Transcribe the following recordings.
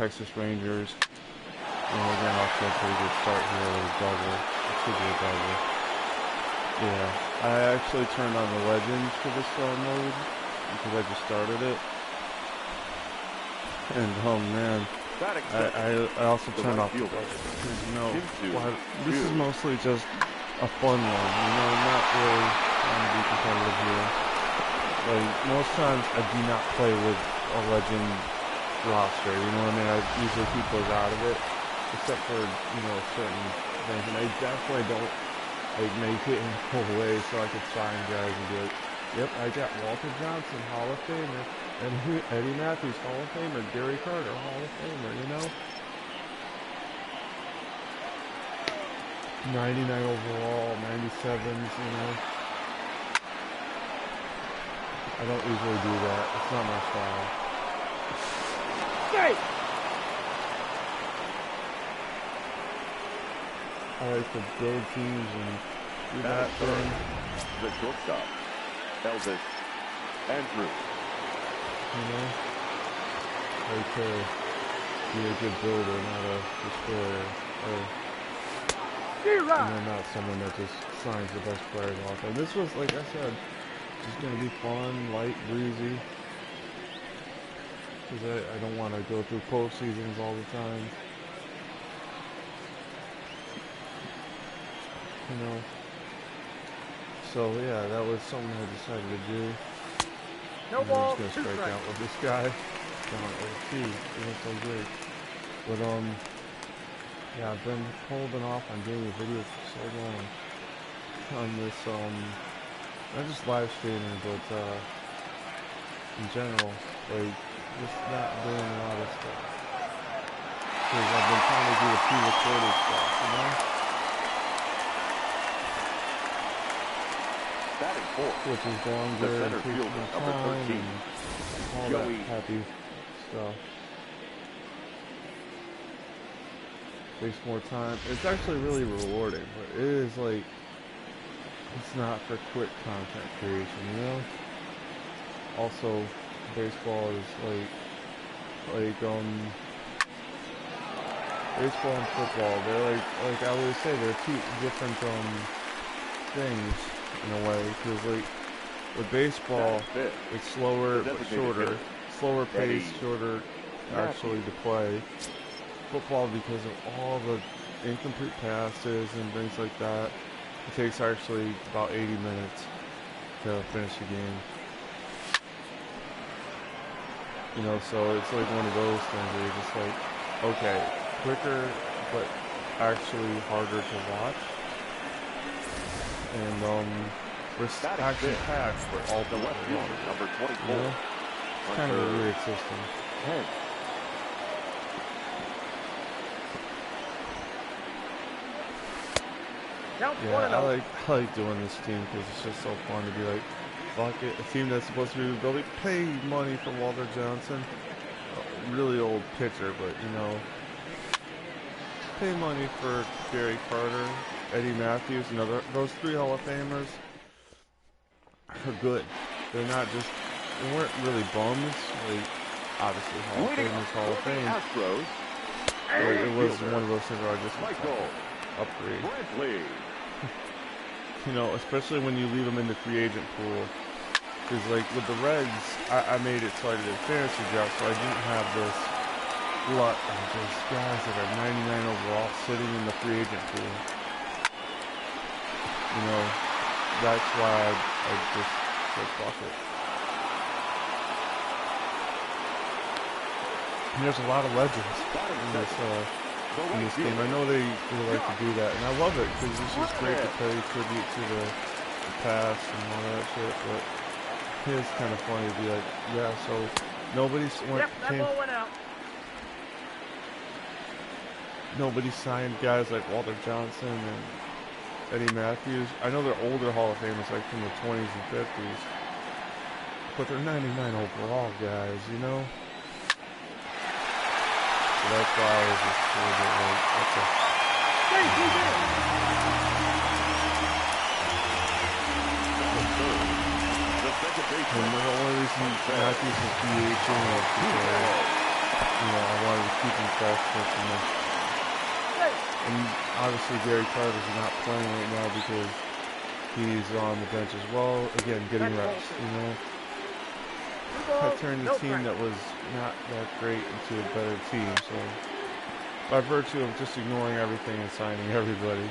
Texas Rangers. And we're getting off to a pretty good start here with a double. It should be a double. Yeah, I actually turned on the Legends for this mode because I just started it. And oh man, I also turned off the double because, you know, this is mostly just a fun one, you know, not really trying to be competitive here. Like, most times I do not play with a Legend roster, you know what I mean? I usually keep those out of it, except for, you know, certain things. And I definitely don't, like, make it and pull away so I could sign guys and be like, yep, I got Walter Johnson, Hall of Famer, and Eddie Matthews, Hall of Famer, Gary Carter, Hall of Famer, you know? 99 overall, 97s, you know? I don't usually do that. It's not my style. Hey! I like to build teams and do that thing. The shortstop, Elvis Andrews. You know? I like to be a good builder, not a destroyer. And then not someone that just signs the best players off. And this was, like I said, just going to be fun, light, breezy. Because I don't want to go through postseasons all the time. You know. So yeah, that was something I decided to do. No ball, I'm just gonna strike out with this guy. It was so great. But yeah, I've been holding off on doing a video for so long on this not just live streaming, but in general, like just not doing a lot of stuff. Because I've been trying to do the pre-recorded stuff, you know? Batting fourth, which is longer and takes more time and all that happy stuff. Takes more time. It's actually really rewarding, but it is like, it's not for quick content creation, you know? Also, baseball is baseball and football, they're like I always say, they're two different things in a way, because like with baseball it's slower but shorter, slower pace, shorter actually to play. Football, because of all the incomplete passes and things like that, it takes actually about 80 minutes to finish the game. You know, so it's like one of those things where you're just like, okay, quicker but actually harder to watch. And we're action packed for all the way long. Number 24. You know? It's kind of a weird system. Hey. Yeah, I like doing this team because it's just so fun to be like, fuck it, a team that's supposed to be building, pay money for Walter Johnson, a really old pitcher, but you know, pay money for Gary Carter, Eddie Matthews, you know, those three Hall of Famers are good. They're not just, they weren't really bums, like, obviously Hall of Fame is Hall of Fame. It was one of those things where I just upgrade. You know, especially when you leave them in the free agent pool. Because, like, with the Reds, I made it so I did a fantasy draft, so I didn't have this glut of just guys that are 99 overall sitting in the free agent pool. You know, that's why I just said, fuck it. And there's a lot of legends in this game. I know they like to do that, and I love it because it's just great to pay tribute to the past and all that shit. But it is kind of funny to be like, yeah, so nobody signed guys like Walter Johnson and Eddie Matthews. I know they're older Hall of Famers, like from the 20s and 50s, but they're 99 overall guys, you know. So that's why I was just a little bit like, what the... And the only reason Matthews is DHing is because I wanted to keep him fresh for some more. And obviously Gary Carter's not playing right now because he's on the bench as well. Again, getting reps, I turned a team that was not that great into a better team, so by virtue of just ignoring everything and signing everybody,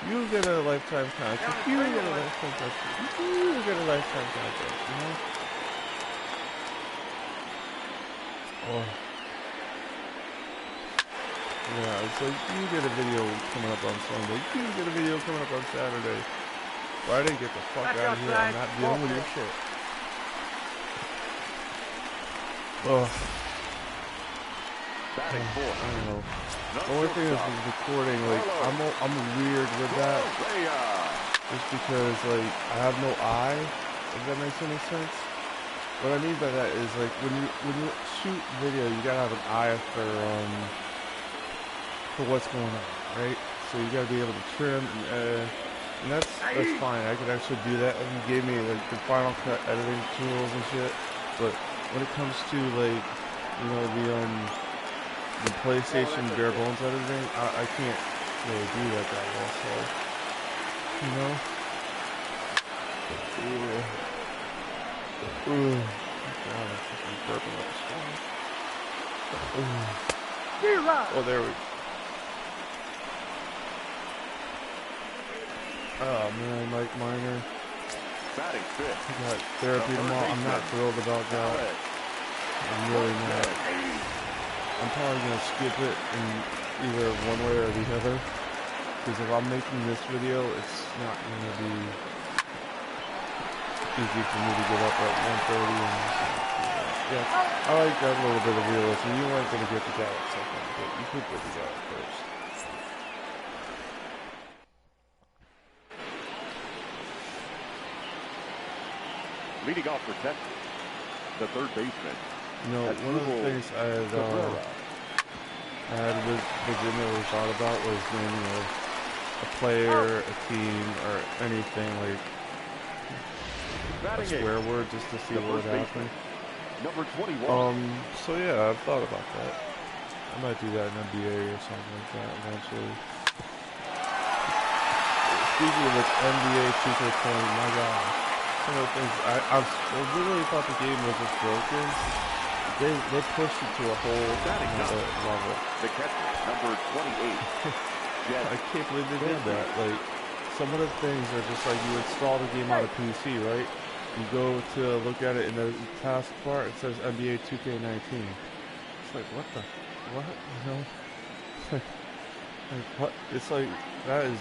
you get a lifetime contract. You get a lifetime contract. You get a lifetime contract, Oh. Yeah, it's like, you get a video coming up on Sunday. You get a video coming up on Saturday. Friday, get the fuck out of here. I'm not dealing with your shit. Ugh. I don't know. The only thing is with recording, like, I'm weird with that. Just because, like, I have no eye, if that makes any sense. What I mean by that is, like, when you shoot video, you gotta have an eye for what's going on, right? So you gotta be able to trim, and that's fine. I could actually do that. And he gave me, like, the Final Cut editing tools and shit. But when it comes to, like, the PlayStation bare bones editing, I can't really do that well, so, God, I'm fucking burping up a storm. Oh, there we go. Oh man, Mike Minor. He got therapy tomorrow. I'm not thrilled about that. I'm really not. I'm probably gonna skip it in either one way or the other. Because if I'm making this video, it's not gonna be easy for me to get up at 1:30 and yeah, I like that little bit of realism. You weren't gonna get the guy at second, but you could get the guy at first. Leading off for Texas, the third baseman. One of the things I had legitimately thought about was naming a player, a team, or anything like a swear word just to see what would happen. Number 21. So yeah, I've thought about that. I might do that in NBA or something like that eventually. Speaking of NBA 2K20, my God. Some of the things I literally thought the game was just broken. They pushed it to a whole other level. The catcher, number 28. I can't believe they did that. Like, some of the things are just like you install the game on a PC, right? You go to look at it in the taskbar, it says NBA 2K19. It's like, what? Like, what? It's like, that is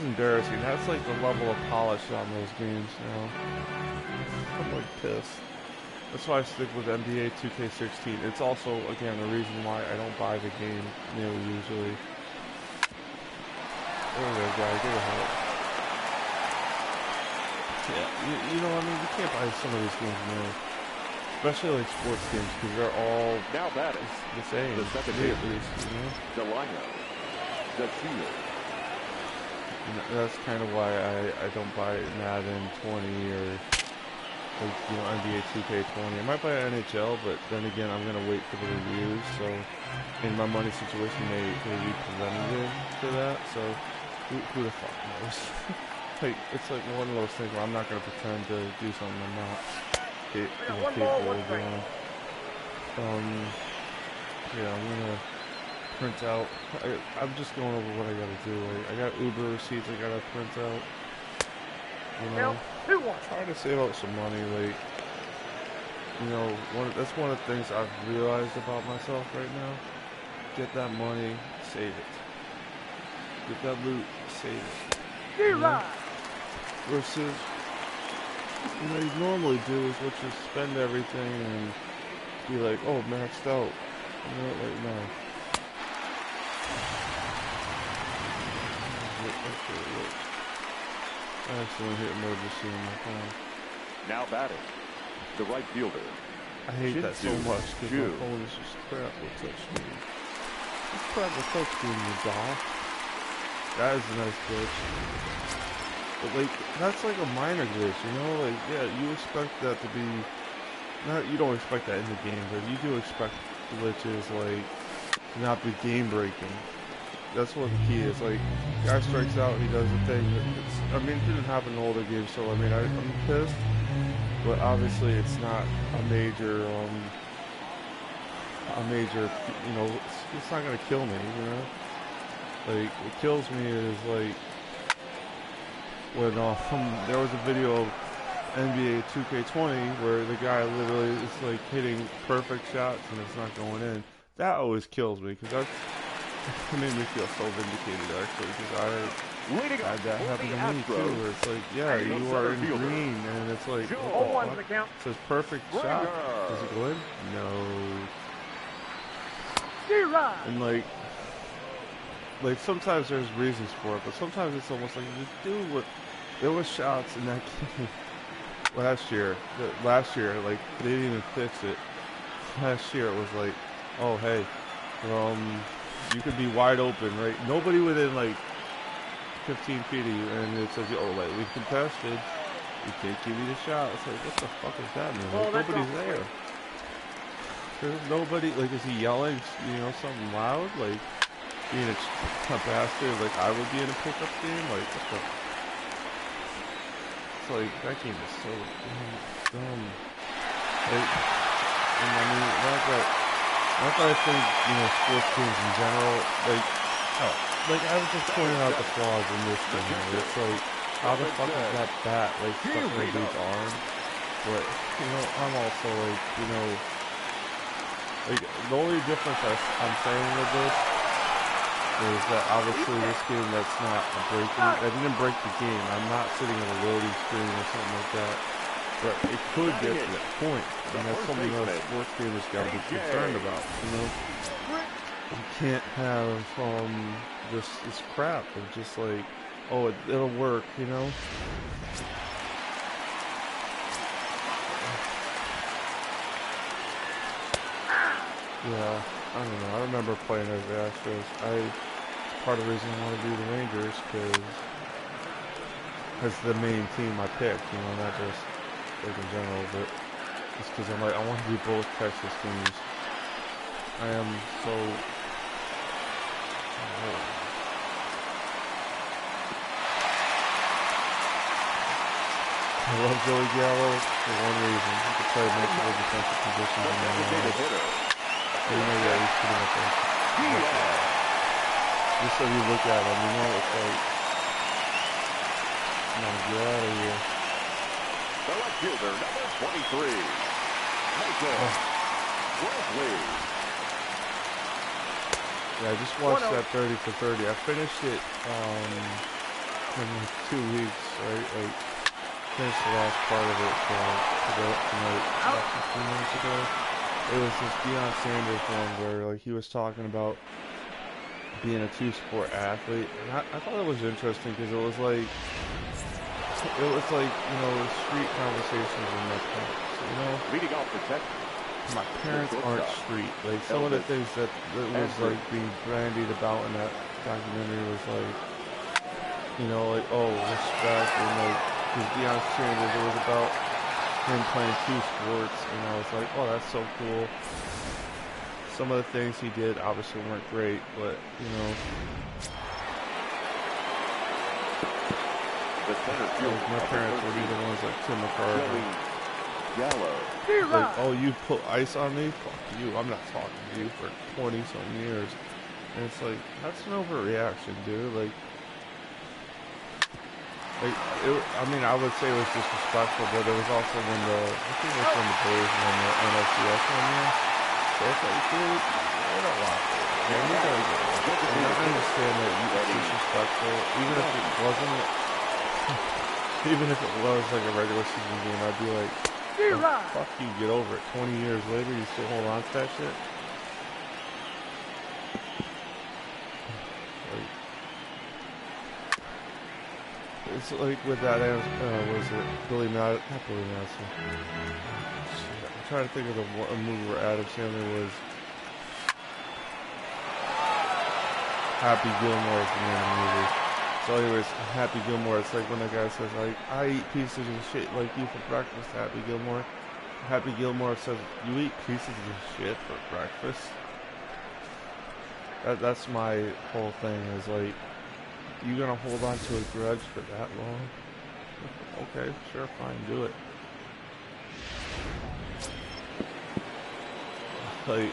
embarrassing. That's like the level of polish on those games now. I'm like pissed. That's why I stick with NBA 2K16. It's also, again, the reason why I don't buy the game usually. There we go, guy. Get a help. Yeah, you know what I mean? You can't buy some of these games new. Especially like sports games, because they're all now that is the same. The second at least, the lineup. The field. That's kind of why I don't buy Madden 20 or like, NBA 2K20. I might buy NHL, but then again, I'm gonna wait for the reviews. So, in my money situation, may be preventative to that. So, who the fuck knows? Like, it's like one of those things where I'm not gonna pretend to do something I'm not capable of doing. Yeah, I'm gonna print out. I'm just going over what I gotta do. Like, I got Uber receipts I gotta print out. Try to save out some money. Like, that's one of the things I've realized about myself right now. Get that money, save it. Get that loot, save it. Versus, you normally do is what you spend everything and be like, oh, maxed out. Like, no. I accidentally hit emergency on my phone. Now batting, the right fielder. I hate that so much because my phone is just crap with touchscreen. It's crap with touchscreen, you doll. That is a nice glitch. But like, that's like a minor glitch, Like, yeah, you expect that to be not you don't expect that in the game, but you do expect glitches like to not be game breaking. That's what the key is. Like, guy strikes out, he does the thing. I mean, it didn't happen in older games, so I mean, I'm pissed. But obviously, it's not a major, you know, it's not gonna kill me, you know. Like, what kills me is like when there was a video of NBA 2K20 where the guy literally is like hitting perfect shots and it's not going in. That always kills me because that's. It made me feel so vindicated, actually, because I had that happen to me, too, where it's like, yeah, you are in green, and it's like, what the fuck? It says perfect shot. Does it go in? No. And, like, sometimes there's reasons for it, but sometimes it's almost like, dude, what? There was shots in that game last year, like, they didn't even fix it. Last year, it was like, oh, hey, you could be wide open, right? Nobody within like 15 feet of you, and it says, "Oh, like we contested. You can't give me the shot." It's like, what the fuck is that, man? Like, nobody's there. There's nobody. Like, is he yelling? You know, something loud? Like being a bastard? Like I would be in a pickup game? Like what the? It's like that game is so dumb. Like, and I mean, not that I think, you know, sports teams in general, like I was just pointing out the flaws in this thing. It's like, how the fuck is that bat, like, stuck in a dude's arm? But, you know, I'm also like, you know, like, the only difference I'm saying with this is that obviously this game that's not I didn't break the game. I'm not sitting at a loading screen or something like that. But it could get to that point, and that's something that sports gamers got to be concerned about, you know? You can't have this crap of just like, oh, it'll work, you know? Yeah, I don't know. I remember playing as the Astros. Part of the reason I want to do the Rangers, because that's the main team I picked, you know, not just like in general, but it's because I'm like, I want to do both Texas teams. I am so. I love Joey Gallo for one reason. He can play multiple defensive positions in the NFL. You know, yeah, he's pretty much like. Just so you look at him, you know, it's like, come on, get out of here. The left fielder, number 23, Michael Wesley. Yeah, I just watched that 30 for 30. I finished it in like 2 weeks, right? Like, finished the last part of it tonight, about 15 minutes ago. It was this Deion Sanders one where like he was talking about being a two-sport athlete, and I thought it was interesting because it was like, you know, street conversations and that kind of, you know. Leading off for Texas. My parents aren't street. Like some of the things that was like being bandied about in that documentary was like, you know, like, oh, respect, and like, because Deion Sanders, it was about him playing two sports, and I was like, oh, that's so cool. Some of the things he did obviously weren't great, but you know. My parents would be the ones like Tim McCarthy. Like, oh, you put ice on me? Fuck you. I'm not talking to you for 20-something years. And it's like, that's an overreaction, dude. Like I mean, I would say it was disrespectful, but it was also when I think it was when the Braves won the NLCS one year. So it's like, dude, they don't want it. Man, you gotta get it. And I understand that it's disrespectful, even if it wasn't. Even if it was like a regular season game, I'd be like, oh, fuck you, get over it. 20 years later, you still hold on to that shit? Like, it's like with that, was it Billy Madison? Not Billy Madison. I'm trying to think of a movie where Adam Sandler was. Happy Gilmore is the name of the movie. So anyways, Happy Gilmore, it's like when the guy says, like, I eat pieces of shit like you for breakfast, Happy Gilmore. Happy Gilmore says, you eat pieces of shit for breakfast? That's my whole thing, is like, you gonna hold on to a grudge for that long? Okay, sure, fine, do it. Like,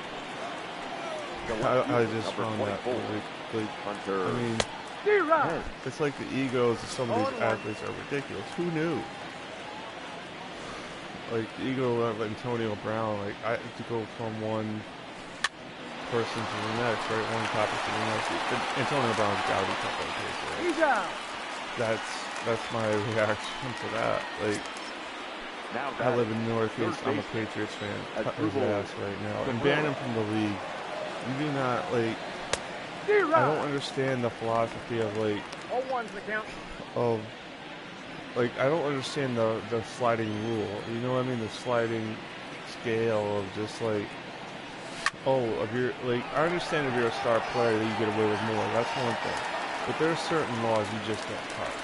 I just found that, like, I mean, it's like the egos of some of these athletes are ridiculous. Who knew? Like, the ego of Antonio Brown, like, I have to go from one person to the next, right? One topic to the next. Antonio Brown's gotta be tough on Patriots. He's out. That's my reaction to that. Like, I live in the Northeast. I'm a Patriots fan. Cut his ass right now and ban him from the league. You do not, like. I don't understand the philosophy of, like. 0-1's the count. Of. Like, I don't understand the sliding rule. You know what I mean? The sliding scale of just like. Oh, if you're like, I understand if you're a star player that you get away with more. That's one thing. But there are certain laws you just don't touch.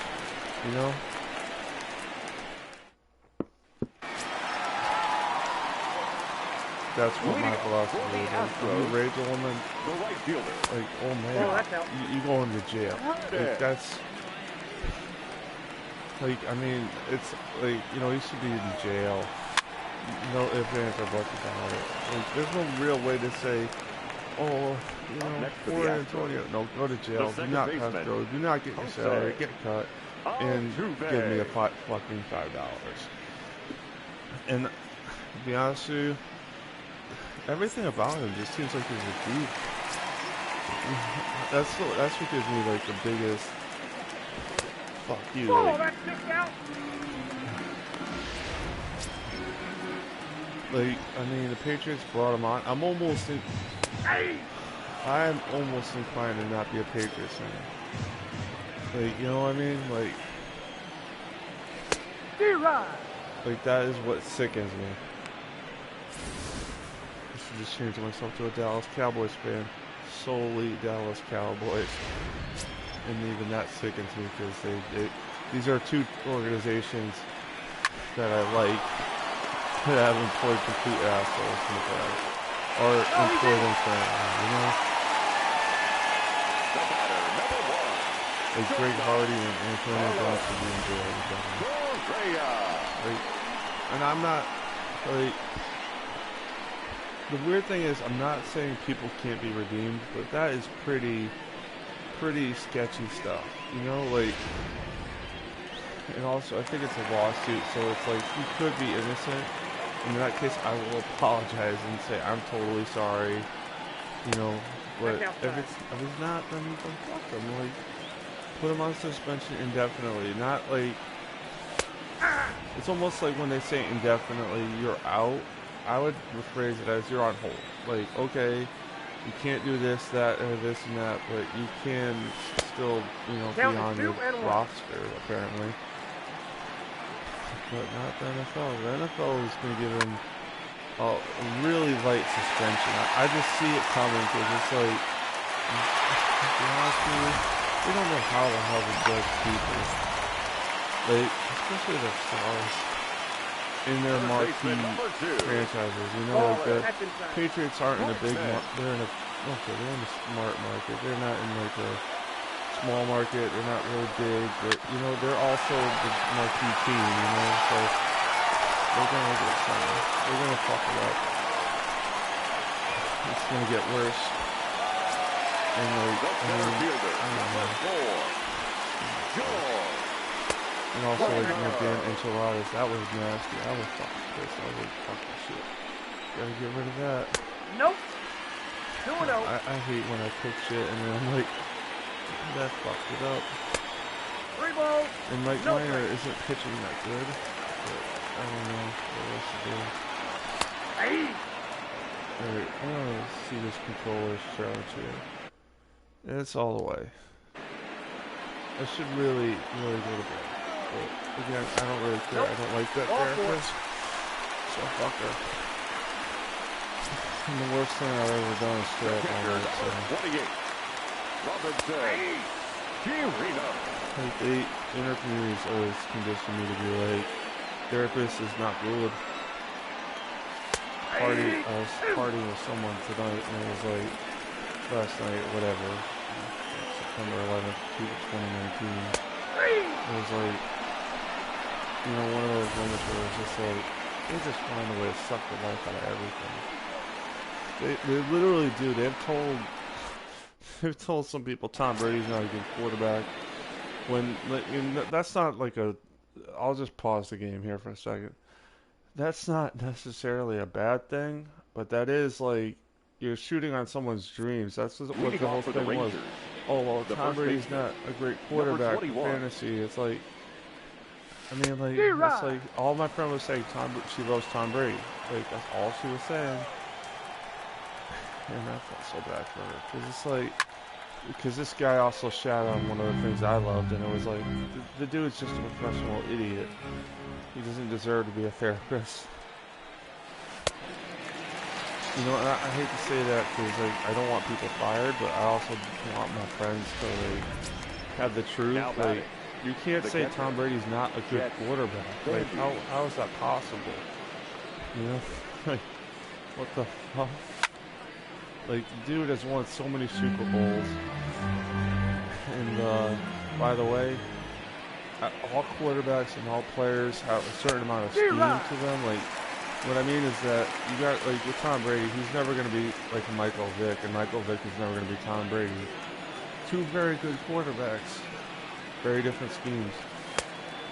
You know? That's what my philosophy is. Like, if you rape a woman, like, oh man, you go into jail. Like, that's, like, I mean, it's like, you know, you should be in jail. No ifs, ands, or buts about it. Like, there's no real way to say, oh, you know, poor Antonio. No, go to jail. Do not Castro. Do not get your salary. Get cut. And give me a fucking $5. And to be honest with you, everything about him just seems like he's a dude. That's what gives me like the biggest fuck you. Like, I mean, the Patriots brought him on. I'm almost inclined to not be a Patriots fan. Like, you know what I mean? Like that is what sickens me. I should just change myself to a Dallas Cowboys fan. Solely Dallas Cowboys. And even that sickens me because these are two organizations that I like that have employed complete assholes in the past. Or employed them currently, you know? Like Greg Hardy and Antonio Brown should be in jail all the time. Like, and I'm not, like, the weird thing is, I'm not saying people can't be redeemed, but that is pretty sketchy stuff, you know, like, and also, I think it's a lawsuit, so it's like, he could be innocent. In that case, I will apologize and say, I'm totally sorry, you know, but if it's not, then fuck him, like, put him on suspension indefinitely, not like, it's almost like when they say indefinitely, you're out. I would rephrase it as you're on hold. Like, okay, you can't do this, that, or this and that, but you can still, you know, be on your roster, apparently. But not the NFL. The NFL is going to give him a really light suspension. I just see it coming because it's like, to be honest with you, we don't know how the hell to judge people. Like, especially their stars in their marquee franchises. You know, like the Patriots aren't in a big market. They're in a smart market. They're not in like a small market. They're not really big, but you know, they're also the marquee team. You know, so they're gonna get something. They're gonna fuck it up. It's gonna get worse. And like, I don't know. And also, like, you know, Dan Enchiladas, that was nasty. I was fucking pissed. I was like, fuck this shit. Gotta get rid of that. Nope. 2-0. I hate when I cook shit and then I'm like, that fucked it up. 3 balls. And Mike Minor isn't pitching that good. But I don't know what else to do. Alright, I want to see this controller's charge here. And it's all the way. I should really go to bed. But again, I don't really care. I don't like that character. So fuck her. And the worst thing I've ever done is stay up all night. So. Like, the inner community's always conditioned me to be like, therapist is not good. partying with someone tonight, and it was like last night, whatever, September 11th, 2019. It was like, you know, one of those moments where it's just like they just find a way to suck the life out of everything. They literally do. They've told some people Tom Brady's not a good quarterback. When that's not like a. I'll just pause the game here for a second. That's not necessarily a bad thing, but that is like you're shooting on someone's dreams. That's what the whole thing was. Oh well, Tom Brady's not a great quarterback for fantasy. It's like, I mean, like that's like all my friend was saying. She loves Tom Brady. Like that's all she was saying. And I felt so bad for her because it's like, because this guy also shat on one of the things I loved, and it was like the dude's just a professional idiot. He doesn't deserve to be a therapist. You know, I hate to say that because like I don't want people fired, but I also want my friends to like have the truth. Like you can't say Tom Brady's not a good quarterback. Like how is that possible? You know, like what the fuck? Like the dude has won so many Super Bowls, and by the way, all quarterbacks and all players have a certain amount of steam to them. Like, what I mean is that you got, like, with Tom Brady, he's never going to be like a Michael Vick, and Michael Vick is never going to be Tom Brady. Two very good quarterbacks, very different schemes.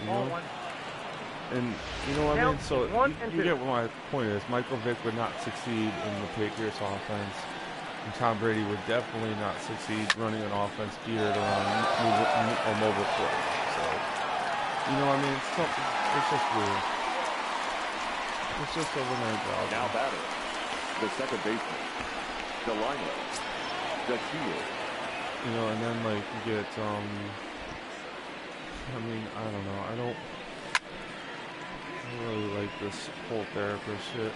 You know? And, you know what I mean? So, you get what my point is. Michael Vick would not succeed in the Patriots offense, and Tom Brady would definitely not succeed running an offense geared around a mobile quarterback. You know what I mean? It's just weird. It's just overnight job. Now batter, the second baseman, Delino, the field. You know, and then like you get, I mean, I don't know. I don't really like this whole therapist shit.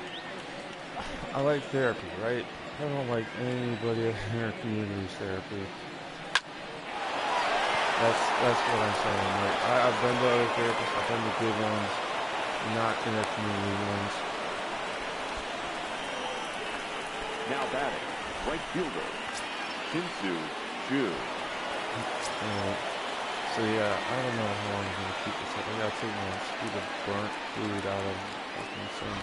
I like therapy, right? I don't like anybody in our community's therapy. That's what I'm saying. Like I've been to other therapists, I've been to good ones, not in our community ones. Now batting, right fielder, Shin-Soo Choo. So yeah, I don't know how long I'm gonna keep this up. I gotta take my stupid burnt food out of fucking sink.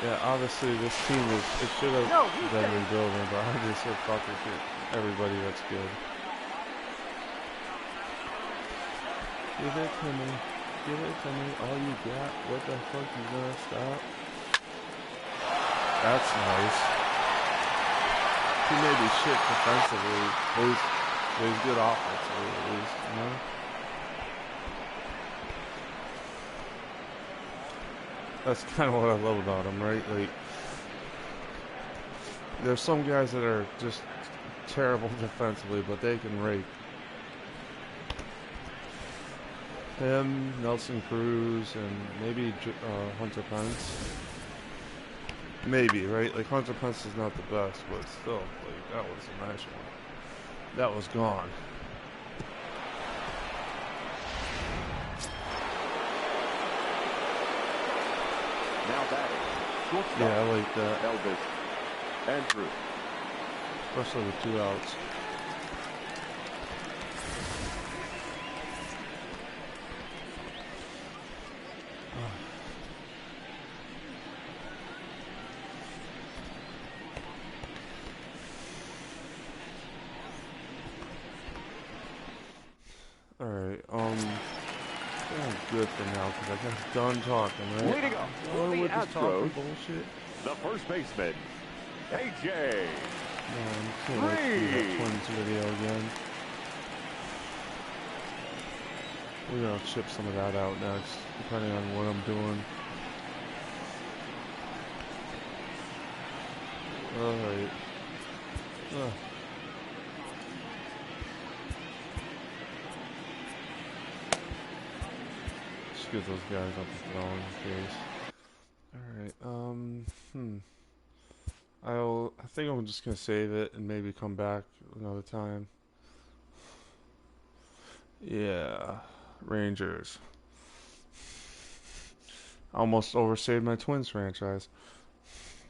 Yeah, obviously this team it should have been rebuilding, but I just said fuck it, everybody that's good. Give it to me. Give it to me. All you got. What the fuck, you gonna stop? That's nice. He may be shit defensively, but he's good offensively at least, you know? That's kind of what I love about him, right? Like, there's some guys that are just terrible defensively, but they can rake. Him, Nelson Cruz, and maybe Hunter Pence. Maybe, right? Like, Hunter Pence is not the best, but still, like, that was a nice one. That was gone. Now batting, shortstop. Yeah, I like that. Elvis Andrew. Especially with 2 outs. Alright, I'm good for now because I got done talking, right? Leading up for the Astros, bullshit. the first baseman, AJ. Man, I can't wait to see that Twins video again. We're gonna chip some of that out next, depending on what I'm doing. Alright. Just get those guys up the throne in case. Alright, I think I'm just gonna save it and maybe come back another time. Yeah, Rangers. Almost overstayed my Twins franchise.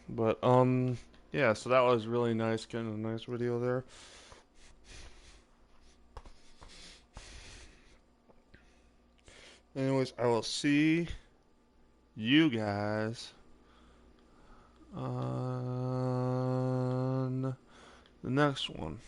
But, yeah, so that was really nice, getting a nice video there. Anyways, I will see you guys on the next one.